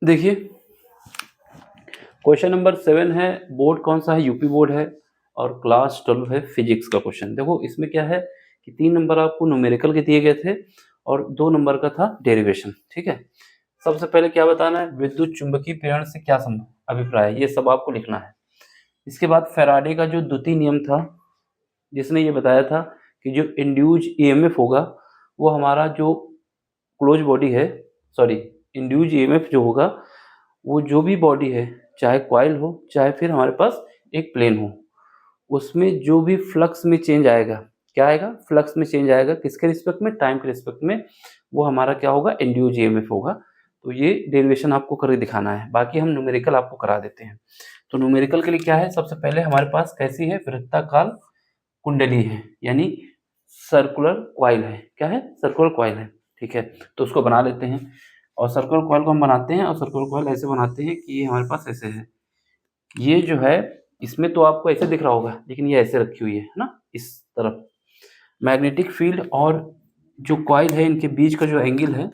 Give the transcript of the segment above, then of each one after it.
देखिए, question number 7 है, board कौन सा है? यूपी बोर्ड है और क्लास 12 है, फिजिक्स का क्वेश्चन। देखो इसमें क्या है कि 3 नंबर आपको न्यूमेरिकल के दिए गए थे और 2 नंबर का था डेरिवेशन। ठीक है, सबसे पहले क्या बताना है? विद्युत चुंबकीय प्रेरण से क्या अभिप्राय है, ये सब आपको लिखना है। इसके बाद फैराडे का जो द्वितीय नियम था, जिसने ये बताया था कि जो इंड्यूज ईएमएफ होगा वो हमारा जो क्लोज बॉडी है, सॉरी, इंड्यूज ईएमएफ जो होगा वो जो भी बॉडी है, चाहे कॉइल हो चाहे फिर हमारे पास एक प्लेन हो, उसमें जो भी फ्लक्स में चेंज आएगा, क्या आएगा? फ्लक्स में चेंज आएगा। किसके रिस्पेक्ट में? टाइम के रिस्पेक्ट में। वो हमारा क्या होगा? इंड्यूज ईएमएफ होगा। तो ये डेरिवेशन आपको करके दिखाना है, बाकी हम न्यूमेरिकल आपको करा देते हैं। तो न्यूमेरिकल के लिए क्या है? सबसे पहले हमारे पास कैसी है? वृत्ताकार कुंडली है, यानी सर्कुलर कॉइल है। क्या है? सर्कुलर कॉइल है। ठीक है, तो उसको बना लेते हैं। और सर्कुलर कॉइल को हम बनाते हैं, और सर्कुलर कॉइल ऐसे बनाते हैं कि ये हमारे पास ऐसे है। ये जो है, इसमें तो आपको ऐसे दिख रहा होगा, लेकिन ये ऐसे रखी हुई है ना, इस तरफ। मैग्नेटिक फील्ड और जो कॉइल है, इनके बीच का जो एंगल है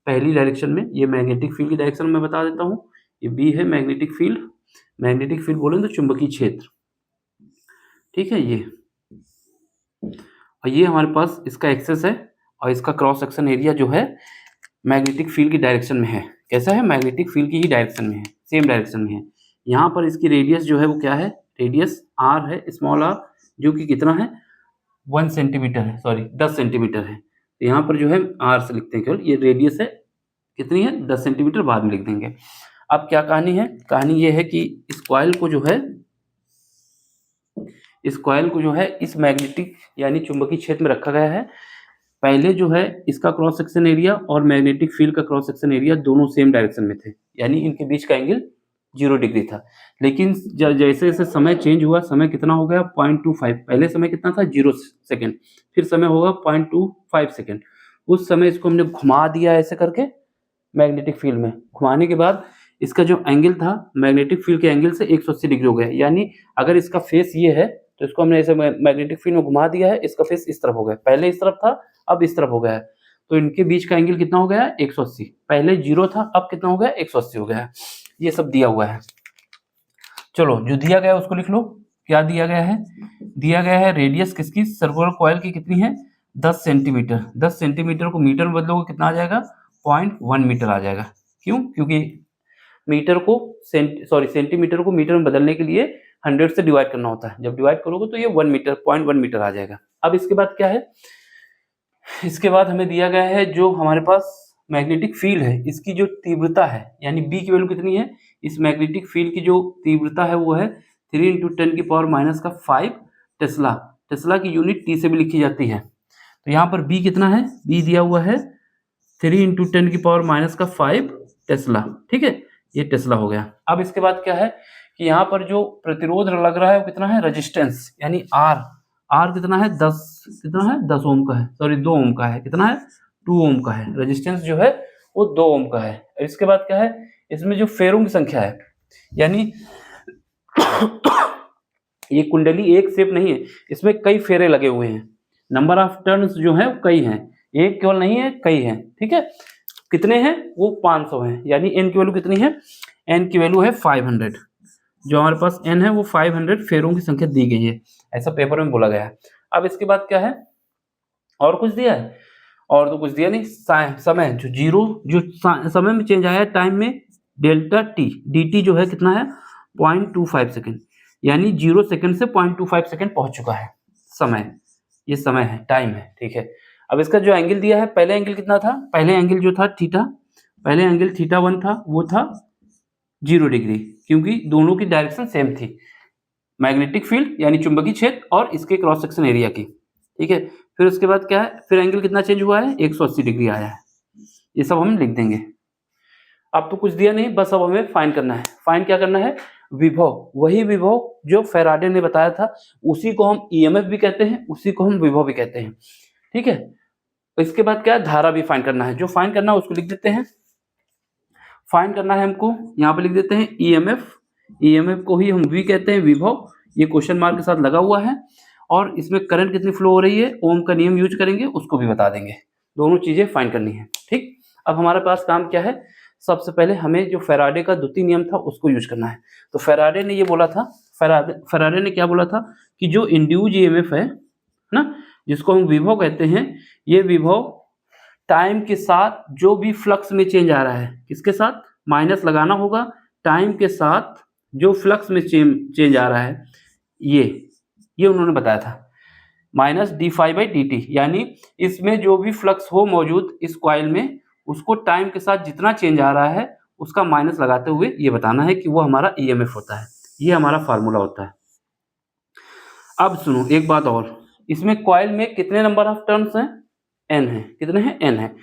पहली डायरेक्शन में, ये मैग्नेटिक फील्ड की डायरेक्शन में बता देता हूँ। ये बी है मैग्नेटिक फील्ड। मैग्नेटिक फील्ड बोले तो चुंबकीय क्षेत्र। ठीक है, ये और ये हमारे पास इसका एक्सेस है, और इसका क्रॉस सेक्शन एरिया जो है मैग्नेटिक फील्ड की डायरेक्शन में है। कैसा है? मैग्नेटिक फील्ड की ही डायरेक्शन में है, सेम डायरेक्शन में है। यहाँ पर इसकी रेडियस जो है वो क्या है? रेडियस आर है, स्मॉल आर, जो कि कितना है? 1 सेंटीमीटर है, सॉरी 10 सेंटीमीटर है। तो यहाँ पर जो है आर से लिखते हैं केवल, ये रेडियस है, कितनी है? 10 सेंटीमीटर, बाद में लिख देंगे। अब क्या कहानी है? कहानी ये है कि इस कॉइल को जो है, इस मैग्नेटिक यानी चुंबकीय क्षेत्र में रखा गया है। पहले जो है इसका क्रॉस सेक्शन एरिया और मैग्नेटिक फील्ड का क्रॉस सेक्शन एरिया दोनों सेम डायरेक्शन में थे, यानी इनके बीच का एंगल 0 डिग्री था। लेकिन जैसे जैसे समय चेंज हुआ, समय कितना हो गया? 0.25। पहले समय कितना था? 0 सेकेंड। फिर समय होगा 0.25 सेकेंड। उस समय इसको हमने घुमा दिया ऐसे करके मैग्नेटिक फील्ड में। घुमाने के बाद इसका जो एंगल था मैग्नेटिक फील्ड के एंगल से 180 डिग्री हो गया। यानी अगर इसका फेस ये है तो इसको हमने ऐसे मैग्नेटिक फील्ड में घुमा दिया है, इसका फेस इस तरफ हो गया। पहले इस तरफ था, अब इस तरफ हो गया है। तो इनके बीच का एंगल कितना हो गया है? 180। पहले 0 था, अब कितना हो गया? 180 हो गया है। ये सब दिया हुआ है। चलो, जो दिया गया है उसको लिख लो। क्या दिया गया है? दिया गया है रेडियस किसकी? सर्कुलर कॉइल की कितनी है? 10 सेंटीमीटर। 10 सेंटीमीटर को मीटर में बदलोगे कितना आ जाएगा? 0.1 मीटर आ जाएगा। क्यों? क्योंकि मीटर को सेंटीमीटर को मीटर में बदलने के लिए 100 से डिवाइड करना होता है। जब डिवाइड करोगे तो ये 1 मीटर, 0.1 मीटर आ जाएगा। अब इसके बाद क्या है? इसके बाद हमें दिया गया है जो हमारे पास मैग्नेटिक फील्ड है, इसकी जो तीव्रता है, यानी बी की वैल्यू कितनी है? इस मैग्नेटिक फील्ड की जो तीव्रता है वो है 3 × 10⁻⁵ टेस्ला। टेस्ला की यूनिट टी से भी लिखी जाती है। तो यहाँ पर बी कितना है? बी दिया हुआ है 3 × 10⁻⁵ टेस्ला। ठीक है, ये टेस्ला हो गया। अब इसके बाद क्या है कि यहाँ पर जो प्रतिरोध लग रहा है वो कितना है? रेजिस्टेंस, यानी आर। आर कितना है? 10 ओम का है, सॉरी 2 ओम का है। कितना है? 2 ओम का है। रेजिस्टेंस जो है वो 2 ओम का है। इसके बाद क्या है? इसमें जो फेरों की संख्या है, यानी ये कुंडली एक शेप नहीं है, इसमें कई फेरे लगे हुए हैं। नंबर ऑफ टर्न्स जो है कई हैं, एक केवल नहीं है, कई हैं। ठीक है, कितने हैं? वो 500 हैं। यानी एन की वैल्यू कितनी है? एन की वैल्यू है 500। जो हमारे पास एन है वो 500 फेरों की संख्या दी गई है, ऐसा पेपर में बोला गया है। अब इसके बाद क्या है? और कुछ दिया है? और तो कुछ दिया नहीं। समय जो जीरो, जो समय में चेंज आया है टाइम में, डेल्टा टी, डी टी जो है कितना है? 0.25 सेकेंड। यानी 0 सेकेंड से 0.25 सेकेंड पहुंच चुका है समय। ये समय है, टाइम है। ठीक है, अब इसका जो एंगल दिया है, पहले एंगल कितना था? पहले एंगल जो था थीटा, पहले एंगल θ1 था, वो था 0 डिग्री, क्योंकि दोनों की डायरेक्शन सेम थी, मैग्नेटिक फील्ड यानी चुंबकीय क्षेत्र और इसके क्रॉस सेक्शन एरिया की। ठीक है, फिर उसके बाद क्या है? फिर एंगल कितना चेंज हुआ है? 180 डिग्री आया है। ये सब हम लिख देंगे। अब तो कुछ दिया नहीं, बस अब हमें फाइंड करना है। फाइंड क्या करना है? विभव। वही विभव जो फैराडे ने बताया था, उसी को हम ईएमएफ भी कहते हैं, उसी को हम विभव भी कहते हैं। ठीक है, इसके बाद क्या है? धारा भी फाइंड करना है। जो फाइंड करना है उसको लिख देते हैं। फाइंड करना है हमको, यहाँ पे लिख देते हैं ईएमएफ। ईएमएफ को ही हम वी कहते हैं, विभव। ये क्वेश्चन मार्क के साथ लगा हुआ है। और इसमें करंट कितनी फ्लो हो रही है, ओम का नियम यूज करेंगे, उसको भी बता देंगे। दोनों चीजें फाइंड करनी है। ठीक, अब हमारे पास काम क्या है? सबसे पहले हमें जो फैराडे का द्वितीय नियम था उसको यूज करना है। तो फैराडे ने ये बोला था, फैराडे ने क्या बोला था कि जो इंड्यूज ईएमएफ है ना, जिसको हम विभव कहते हैं, ये विभव टाइम के साथ जो भी फ्लक्स में चेंज आ रहा है, किसके साथ, माइनस लगाना होगा, टाइम के साथ जो फ्लक्स में चेंज आ रहा है, ये उन्होंने बताया था minus D five by D T, यानी इसमें जो भी फ्लक्स हो मौजूद इस कॉइल में, उसको टाइम के साथ जितना चेंज आ रहा है उसका माइनस लगाते हुए ये बताना है कि वो हमारा ईएमएफ होता है। ये हमारा फार्मूला होता है। अब सुनो एक बात और, इसमें कॉइल में कितने नंबर ऑफ टर्न्स हैं, एन है। कितने हैं, एन है।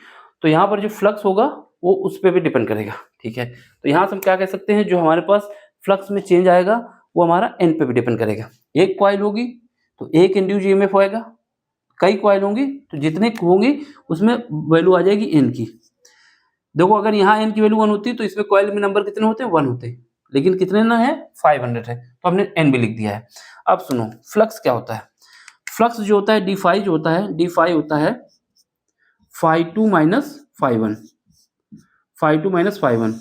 तो यहाँ पर जो फ्लक्स होगा वो उस पर भी डिपेंड करेगा, ठीक है। तो यहाँ से हम क्या कह सकते हैं, जो हमारे पास फ्लक्स में चेंज आएगा वो हमारा एन पे भी डिपेंड करेगा। एक कॉइल होगी तो एक इंड्यूस ईएमएफ होएगा, कई कॉइल होंगी तो जितने होंगी उसमें वैल्यू आ जाएगी एन की। देखो अगर यहाँ एन की वैल्यू 1 होती तो इसमें कॉइल में नंबर कितने होते हैं, 1 होते, लेकिन कितने ना है, 500 है, तो हमने एन भी लिख दिया है। अब सुनो फ्लक्स क्या होता है। फ्लक्स जो होता है डी फाई, जो होता है डी फाई होता है phi two minus phi one, phi two minus phi one.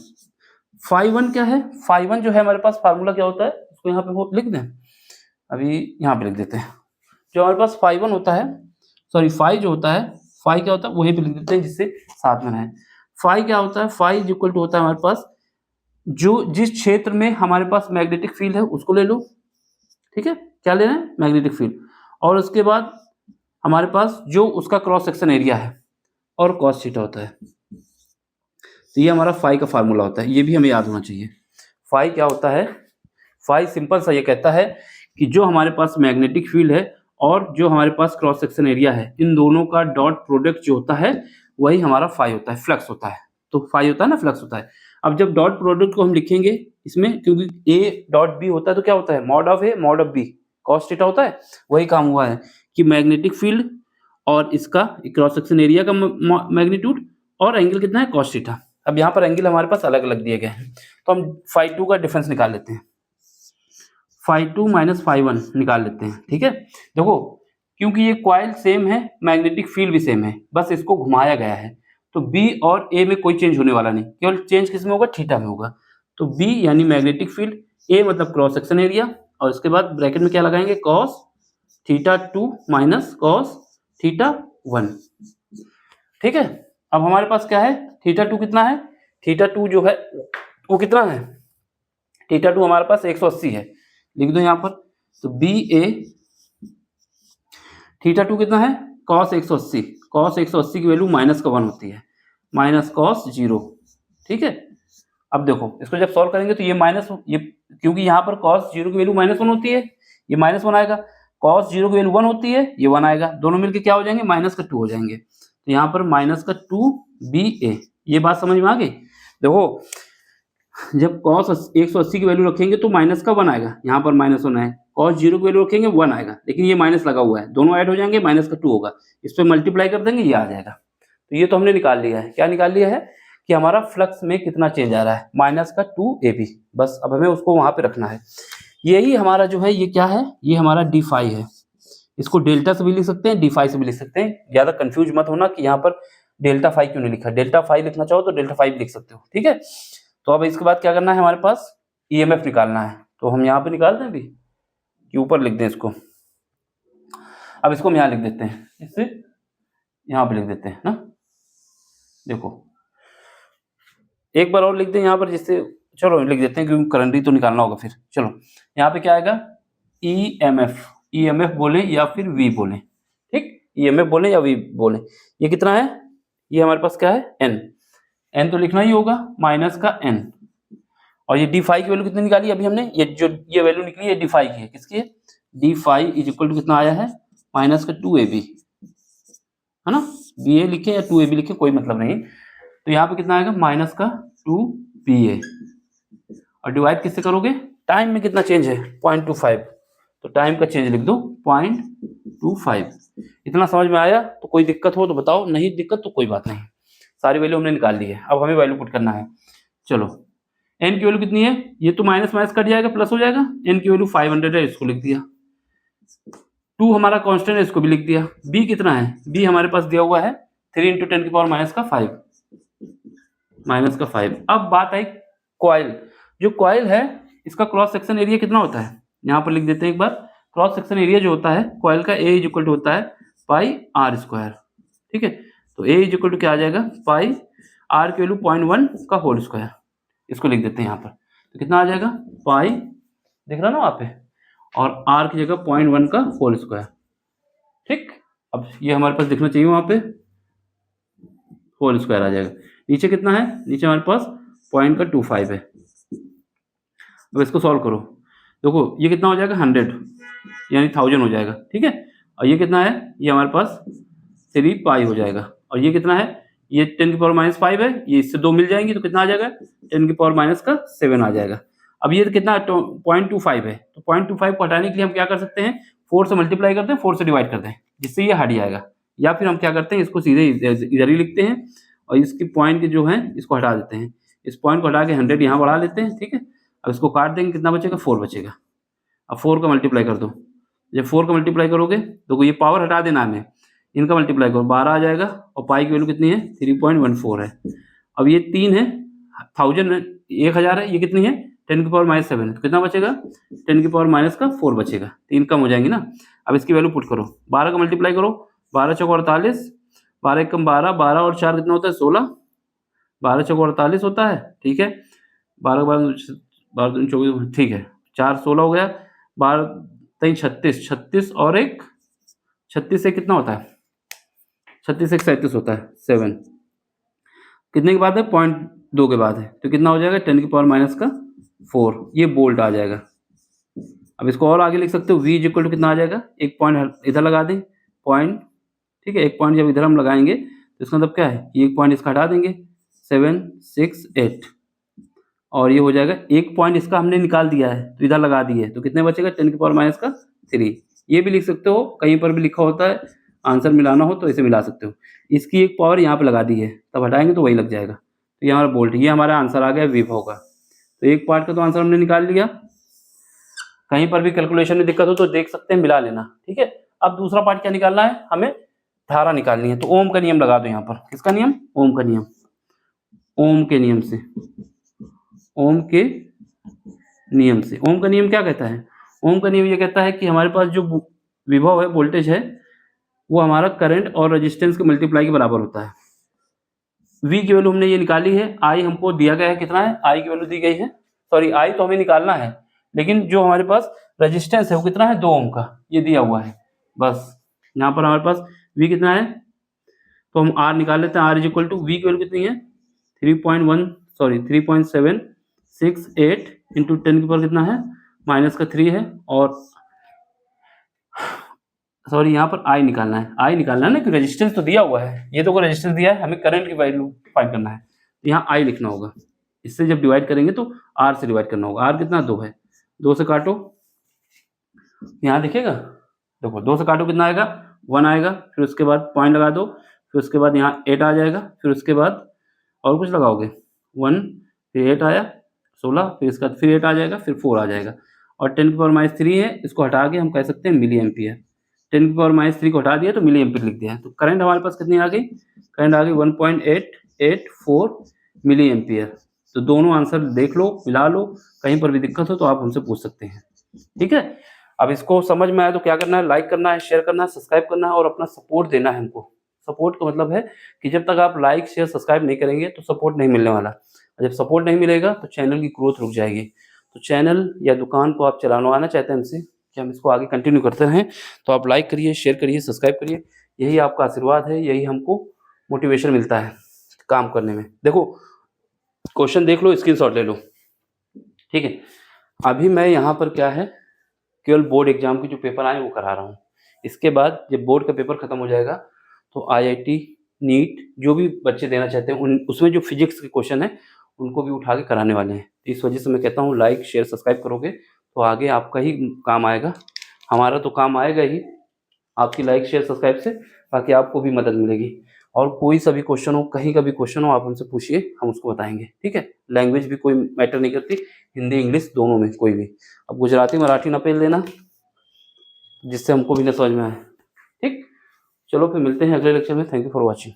Phi one क्या है, फाई वन जो है हमारे पास फार्मूला क्या होता है, उसको यहाँ पे लिख दें, अभी यहाँ पे लिख देते हैं। जो हमारे पास फाई वन होता है, सॉरी फाई जो होता है, फाई क्या होता है वहीं पे लिख देते हैं जिससे साथ में रहे। फाई क्या होता है, फाई इज इक्वल टू होता है हमारे पास जो जिस क्षेत्र में हमारे पास मैग्नेटिक फील्ड है उसको ले लो, ठीक है, क्या ले रहे हैं, मैग्नेटिक फील्ड, और उसके बाद हमारे पास जो उसका क्रॉस सेक्शन एरिया है और कॉस थीटा होता है। तो ये हमारा फाई का फार्मूला होता है, ये भी हमें याद होना चाहिए। फाई क्या होता है, फाई सिंपल सा ये कहता है कि जो हमारे पास मैग्नेटिक फील्ड है और जो हमारे पास क्रॉस सेक्शन एरिया है, इन दोनों का डॉट प्रोडक्ट जो होता है वही हमारा फाई होता है, फ्लक्स होता है। तो फाई होता है ना, फ्लक्स होता है। अब जब डॉट प्रोडक्ट को हम लिखेंगे इसमें, क्योंकि ए डॉट बी होता है तो क्या होता है, mod of A mod of B cos theta होता है। वही काम हुआ है कि मैग्नेटिक फील्ड और इसका क्रॉस सेक्शन एरिया का मैग्नीट्यूड और एंगल कितना है, कॉस थीटा। अब यहाँ पर एंगल हमारे पास अलग अलग दिए गए हैं, तो हम फाई टू का डिफरेंस निकाल लेते हैं, phi two minus phi one निकाल लेते हैं, ठीक है। देखो क्योंकि ये कॉइल सेम है, मैग्नेटिक फील्ड भी सेम है, बस इसको घुमाया गया है, तो बी और ए में कोई चेंज होने वाला नहीं, केवल चेंज किस में होगा, थीटा में होगा। तो बी यानी मैग्नेटिक फील्ड, ए मतलब क्रॉस सेक्शन एरिया, और इसके बाद ब्रैकेट में क्या लगाएंगे, cos theta two minus cos theta one, ठीक है। अब हमारे पास क्या है, थीटा टू कितना है, थीटा टू जो है वो कितना है, थीटा टू हमारे पास 180 है, लिख दो यहाँ पर। तो बी ए थीटा टू कितना है, कॉस 180, कॉस 180 की वैल्यू माइनस का 1 होती है, माइनस कॉस 0, ठीक है। अब देखो इसको जब सॉल्व करेंगे तो ये माइनस, ये क्योंकि यहाँ पर कॉस 0 की वैल्यू -1 होती है, ये -1 आएगा, कॉस 0 की वैल्यू 1 होती है, ये 1 आएगा, दोनों मिलकर क्या हो जाएंगे, माइनस का 2 हो जाएंगे। तो यहाँ पर माइनस का 2 बी ए, ये बात समझ में आ गई। देखो जब कॉस 180 की वैल्यू रखेंगे तो माइनस का 1 आएगा, यहाँ पर -1 है, कॉस 0 की वैल्यू रखेंगे 1 आएगा, लेकिन ये माइनस लगा हुआ है, दोनों ऐड हो जाएंगे, माइनस का 2 होगा, इस पर मल्टीप्लाई कर देंगे, ये आ जाएगा। तो ये तो हमने निकाल लिया है, क्या निकाल लिया है कि हमारा फ्लक्स में कितना चेंज आ रहा है, माइनस का 2 ए बी, बस अब हमें उसको वहां पे रखना है। यही हमारा जो है ये क्या है, ये हमारा डी फाई है, इसको डेल्टा से भी लिख सकते हैं, डी फाई से भी लिख सकते हैं, ज्यादा कंफ्यूज मत होना कि यहाँ पर डेल्टा फाई क्यों नहीं लिखा, डेल्टा फाई लिखना चाहो तो डेल्टा फाई भी लिख सकते हो, ठीक है। तो अब इसके बाद क्या करना है, हमारे पास ईएमएफ निकालना है, तो हम यहाँ पे निकाल दें अभी कि ऊपर लिख दें इसको। अब इसको हम यहाँ लिख देते हैं, इससे यहाँ पे लिख देते हैं ना, देखो एक बार और लिख दें यहाँ पर, जिससे चलो लिख देते हैं क्योंकि करंट ही तो निकालना होगा फिर। चलो यहाँ पे क्या आएगा, ईएमएफ, ईएमएफ बोले या फिर वी बोले, ठीक, ईएमएफ बोले या वी बोले। ये कितना है, ये हमारे पास क्या है, एन, एन तो लिखना ही होगा, माइनस का एन, और ये डी फाई की वैल्यू कितनी निकाली अभी हमने, ये जो ये वैल्यू निकली है डी फाई की है, किसकी है, d phi is equal to कितना आया है, माइनस का 2 ए बी, है ना, बी ए लिखे या 2 ए बी लिखे कोई मतलब नहीं। तो यहाँ पे कितना आएगा, माइनस का 2 बी ए, और डिवाइड किससे करोगे, टाइम में कितना चेंज है, 0.25, तो टाइम का चेंज लिख दो 0.25। इतना समझ में आया, तो कोई दिक्कत हो तो बताओ, नहीं दिक्कत तो कोई बात नहीं, सारी वैल्यू हमने निकाल ली है, अब हमें वैल्यू पुट करना है। चलो एन की वैल्यू कितनी है, ये तो माइनस माइनस कट जाएगा, प्लस हो जाएगा, एन की वैल्यू 500 है, इसको लिख दिया, 2 हमारा कांस्टेंट है, इसको भी लिख दिया। बी कितना है, बी हमारे पास दिया हुआ है 3 × 10⁻⁻⁵, माइनस का 5। अब बात आई कॉइल। जो कॉइल है इसका क्रॉस सेक्शन एरिया कितना होता है, यहाँ पर लिख देते हैं एक बार। क्रॉस सेक्शन एरिया जो होता है कॉइल का, ए इज इक्वल टू होता है पाई आर स्क्वायर। ठीक है, तो ए इज इक्वल टू क्या आ जाएगा, पाई आर की वैल्यू 0.1 का होल स्क्वायर, इसको लिख देते हैं यहाँ पर। तो कितना आ जाएगा, पाई, दिख रहा ना वहाँ पे, और आर की जगह 0.1 का होल स्क्वायर। ठीक, अब ये हमारे पास दिखना चाहिए वहाँ पे, होल स्क्वायर आ जाएगा। नीचे कितना है, नीचे हमारे पास 0.25 है। अब इसको सॉल्व करो, देखो ये कितना हो जाएगा 100 यानी 1000 हो जाएगा। ठीक है, और ये कितना है, ये हमारे पास 3 पाई हो जाएगा। और ये कितना है, ये 10 की पावर माइनस 5 है, ये इससे 2 मिल जाएंगी तो कितना आ जाएगा, 10 की पावर माइनस का 7 आ जाएगा। अब ये कितना 0.25 है, तो 0.25 को हटाने के लिए हम क्या कर सकते हैं, 4 से मल्टीप्लाई करते हैं, 4 से डिवाइड करते हैं, जिससे ये हट जाएगा। या फिर हम क्या करते हैं, इसको सीधे इधर ही लिखते हैं और इसकी पॉइंट जो है इसको हटा देते हैं। इस पॉइंट को हटा के 100 यहाँ बढ़ा लेते हैं। ठीक है, अब इसको काट देंगे, कितना बचेगा, 4 बचेगा। अब 4 का मल्टीप्लाई कर दो, जब 4 का मल्टीप्लाई करोगे तो ये पावर हटा देना हमें, इनका मल्टीप्लाई करो, 12 आ जाएगा। और पाई की वैल्यू कितनी है, 3.14 है। अब ये 3 है, 1000 है, ये कितनी है, 10 की पावर माइनस 7 है, तो कितना बचेगा, 10 की पावर माइनस का 4 बचेगा। 3 कम हो जाएंगे ना। अब इसकी वैल्यू पुट करो, 12 का मल्टीप्लाई करो, 12 चौक 48, 12 एक कम 12, 12 और 4 कितना होता है 16, 12 चौक 48 होता है। ठीक है, 12 के बाद 12 24, ठीक है, 4 16 हो गया, 12 3 36, 36 और एक 36 से कितना होता है, 36 से 37 होता है, 7 कितने के बाद है, 0.2 के बाद है, तो कितना हो जाएगा, 10 की पावर माइनस का 4, ये बोल्ट आ जाएगा। अब इसको और आगे लिख सकते हो, v इज इक्वल टू कितना आ जाएगा, एक पॉइंट इधर लगा दें, पॉइंट, ठीक है, एक पॉइंट जब इधर हम लगाएंगे तो इसका मतलब क्या है, ये एक पॉइंट इसका हटा देंगे, 7 6 8, और ये हो जाएगा, एक पॉइंट इसका हमने निकाल दिया है तो इधर लगा दिए, तो कितने बचेगा, 10 की पावर माइनस का 3। ये भी लिख सकते हो, कहीं पर भी लिखा होता है, आंसर मिलाना हो तो इसे मिला सकते हो। इसकी एक पावर यहाँ पे लगा दी है, तब हटाएंगे तो वही लग जाएगा। तो ये हमारा बोल्ट, ये हमारा आंसर आ गया विभव का। तो एक पार्ट का तो आंसर हमने निकाल लिया। कहीं पर भी कैलकुलेशन में दिक्कत हो तो देख सकते हैं, मिला लेना। ठीक है, अब दूसरा पार्ट क्या निकालना है, हमें धारा निकालनी है। तो ओम का नियम लगा दो यहाँ पर, किसका नियम, ओम का नियम, ओम के नियम से, ओम के नियम से। ओम का नियम क्या कहता है, ओम का नियम ये कहता है कि हमारे पास जो विभव है, वोल्टेज है, वो हमारा करंट और रेजिस्टेंस के मल्टीप्लाई के बराबर होता है। V की वैल्यू हमने ये निकाली है, I हमको दिया गया है, कितना है, I की वैल्यू दी गई है, सॉरी I तो हमें निकालना है, लेकिन जो हमारे पास रेजिस्टेंस है वो कितना है, 2 ओम का, ये दिया हुआ है। बस यहाँ पर हमारे पास V कितना है, तो हम R निकाल लेते हैं। R is equal to, V की वैल्यू कितनी है, 3.768 इंटू 10 की पावर कितना है, माइनस का 3 है, और सॉरी यहाँ पर आई निकालना है, आई निकालना है ना, कि रेजिस्टेंस तो दिया हुआ है, ये तो कोई रेजिस्टेंस दिया है, हमें करंट की वैल्यू फाइंड करना है, तो यहाँ आई लिखना होगा। इससे जब डिवाइड करेंगे तो आर से डिवाइड करना होगा। आर कितना, 2 है, 2 से काटो, यहाँ दिखेगा, देखो 2 से काटो कितना आएगा, 1 आएगा, फिर उसके बाद पॉइंट लगा दो, फिर उसके बाद यहाँ 8 आ जाएगा, फिर उसके बाद और कुछ लगाओगे, 1, फिर 8 आया 16, फिर इसका फिर 8 आ जाएगा, फिर 4 आ जाएगा, और 10 की पावर माइनस 3 है, इसको हटा के हम कह सकते हैं मिली एम्पियर। 10 की पावर माइनस 3 को हटा दिया तो मिली एम्पियर लिख दिया। तो करंट हमारे पास कितनी आ गई, करंट आ गई 1.884 मिली एम्पियर। तो दोनों आंसर देख लो, मिला लो, कहीं पर भी दिक्कत हो तो आप हमसे पूछ सकते हैं। ठीक है, अब इसको समझ में आया तो क्या करना है, लाइक करना है, शेयर करना है, सब्सक्राइब करना है और अपना सपोर्ट देना है हमको। सपोर्ट का मतलब है कि जब तक आप लाइक शेयर सब्सक्राइब नहीं करेंगे तो सपोर्ट नहीं मिलने वाला। जब सपोर्ट नहीं मिलेगा तो चैनल की ग्रोथ रुक जाएगी। तो चैनल या दुकान को आप चलाना चाहते हैं हमसे कि हम इसको आगे कंटिन्यू करते रहें, तो आप लाइक करिए, शेयर करिए, सब्सक्राइब करिए, यही आपका आशीर्वाद है, यही हमको मोटिवेशन मिलता है काम करने में। देखो क्वेश्चन देख लो, स्क्रीनशॉट ले लो। ठीक है, अभी मैं यहाँ पर क्या है, केवल बोर्ड एग्जाम के जो पेपर आए वो करा रहा हूँ। इसके बाद जब बोर्ड का पेपर खत्म हो जाएगा तो IIT नीट जो भी बच्चे देना चाहते हैं उसमें जो फिजिक्स के क्वेश्चन है उनको भी उठा के कराने वाले हैं। इस वजह से मैं कहता हूँ लाइक शेयर सब्सक्राइब करोगे तो आगे आपका ही काम आएगा, हमारा तो काम आएगा ही आपकी लाइक शेयर सब्सक्राइब से, ताकि आपको भी मदद मिलेगी। और कोई सा भी क्वेश्चन हो, कहीं का भी क्वेश्चन हो, आप हमसे पूछिए, हम उसको बताएंगे। ठीक है, लैंग्वेज भी कोई मैटर नहीं करती, हिंदी इंग्लिश दोनों में कोई भी। अब गुजराती मराठी ना पेल देना जिससे हमको भी ना समझ में आए। ठीक, चलो फिर मिलते हैं अगले लेक्चर में। Thank you for watching.